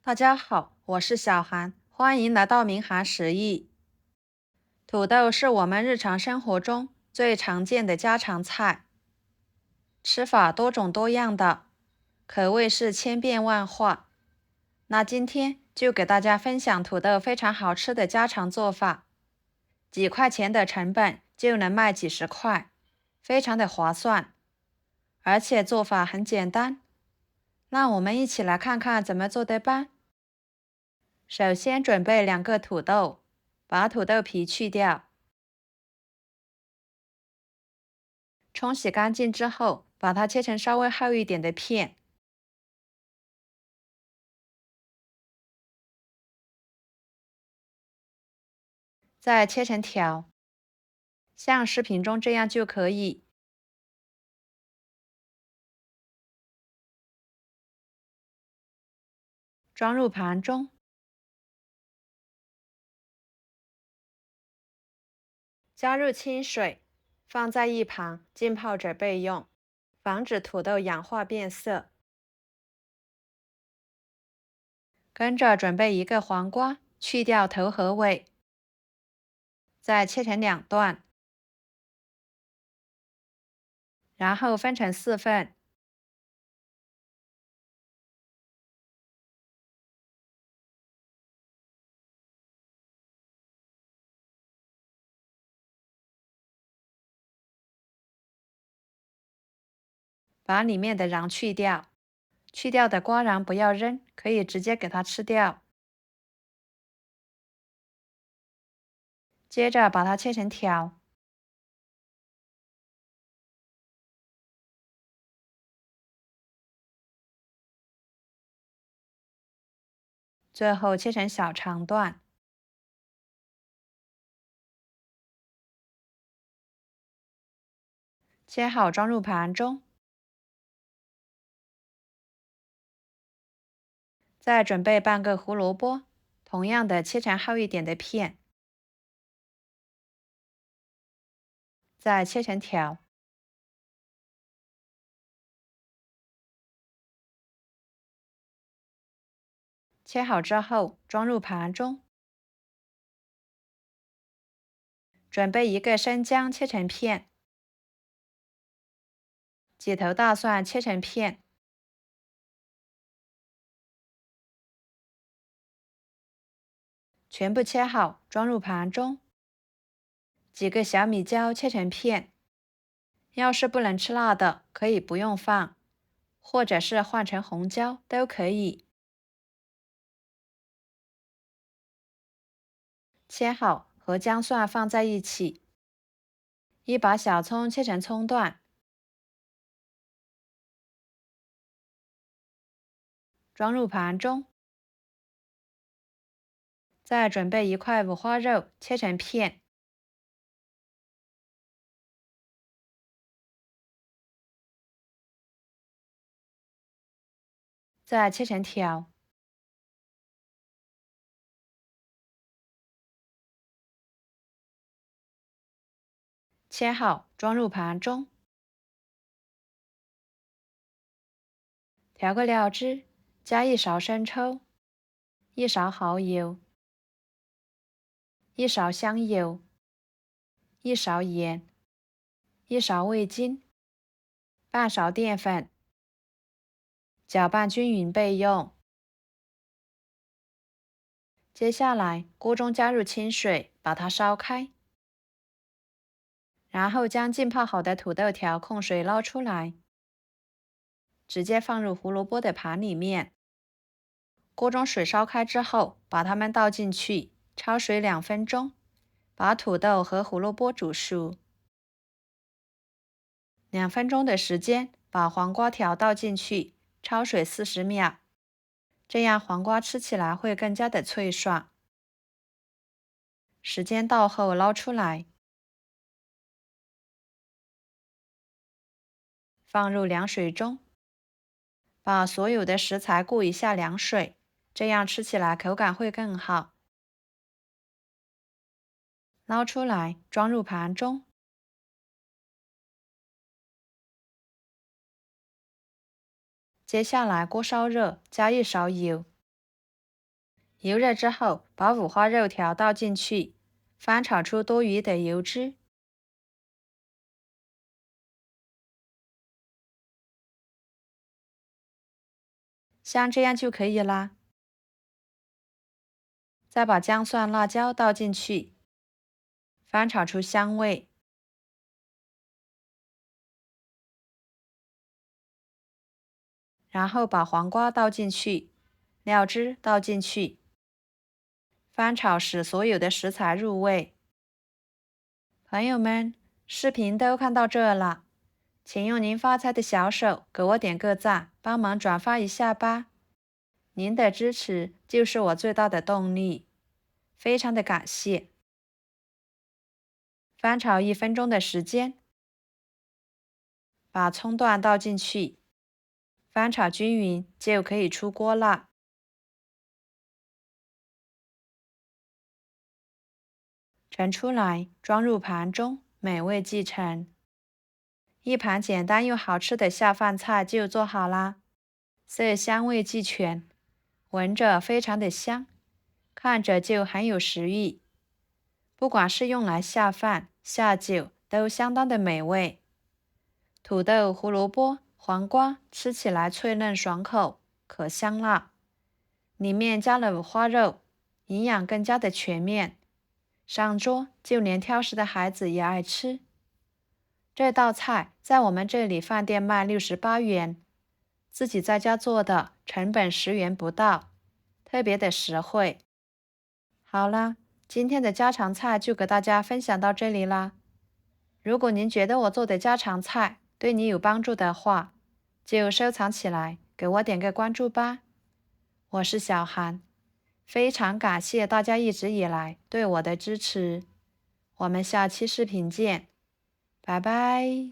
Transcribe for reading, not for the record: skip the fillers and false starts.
大家好，我是小韩，欢迎来到明涵食艺。土豆是我们日常生活中最常见的家常菜，吃法多种多样的，可谓是千变万化。那今天就给大家分享土豆非常好吃的家常做法，几块钱的成本就能卖几十块，非常的划算，而且做法很简单。那我们一起来看看怎么做的吧。首先准备2个土豆，把土豆皮去掉，冲洗干净之后，把它切成稍微厚一点的片，再切成条，像视频中这样就可以。装入盘中，加入清水，放在一旁浸泡着备用，防止土豆氧化变色。跟着准备1个黄瓜，去掉头和尾，再切成2段，然后分成4份。把里面的瓤去掉，去掉的瓜瓤不要扔，可以直接给它吃掉。接着把它切成条，最后切成小长段。切好装入盘中，再准备半个胡萝卜，同样的切成厚一点的片，再切成条。切好之后装入盘中，准备1个生姜切成片，几头大蒜切成片，全部切好装入盘中。几个小米椒切成片，要是不能吃辣的，可以不用放，或者是换成红椒都可以。切好和姜蒜放在一起，一把小葱切成葱段，装入盘中。再准备1块五花肉切成片，再切成条。切好装入盘中。调个料汁，加1勺生抽，1勺蚝油，1勺香油，1勺盐，1勺味精，半勺淀粉，搅拌均匀备用。接下来锅中加入清水，把它烧开，然后将浸泡好的土豆条控水捞出来，直接放入胡萝卜的盘里面。锅中水烧开之后，把它们倒进去，焯水2分钟，把土豆和胡萝卜煮熟。2分钟的时间，把黄瓜条倒进去，焯水40秒，这样黄瓜吃起来会更加的脆爽。时间到后捞出来，放入凉水中，把所有的食材过一下凉水，这样吃起来口感会更好。捞出来，装入盘中。接下来锅烧热，加1勺油，油热之后，把五花肉条倒进去，翻炒出多余的油脂。像这样就可以啦。再把姜、蒜、辣椒倒进去，翻炒出香味。然后把黄瓜倒进去，料汁倒进去，翻炒使所有的食材入味。朋友们，视频都看到这了，请用您发财的小手给我点个赞，帮忙转发一下吧。您的支持就是我最大的动力，非常的感谢。翻炒1分钟的时间，把葱段倒进去，翻炒均匀就可以出锅了。盛出来，装入盘中，美味继承。一盘简单又好吃的下饭菜就做好啦，色香味俱全，闻着非常的香，看着就很有食欲。不管是用来下饭、下酒，都相当的美味。土豆、胡萝卜、黄瓜吃起来脆嫩爽口，可香辣。里面加了五花肉，营养更加的全面。上桌就连挑食的孩子也爱吃。这道菜在我们这里饭店卖68元，自己在家做的成本10元不到，特别的实惠。好啦，今天的家常菜就给大家分享到这里啦。如果您觉得我做的家常菜对你有帮助的话，就收藏起来，给我点个关注吧。我是小韩，非常感谢大家一直以来对我的支持。我们下期视频见，拜拜。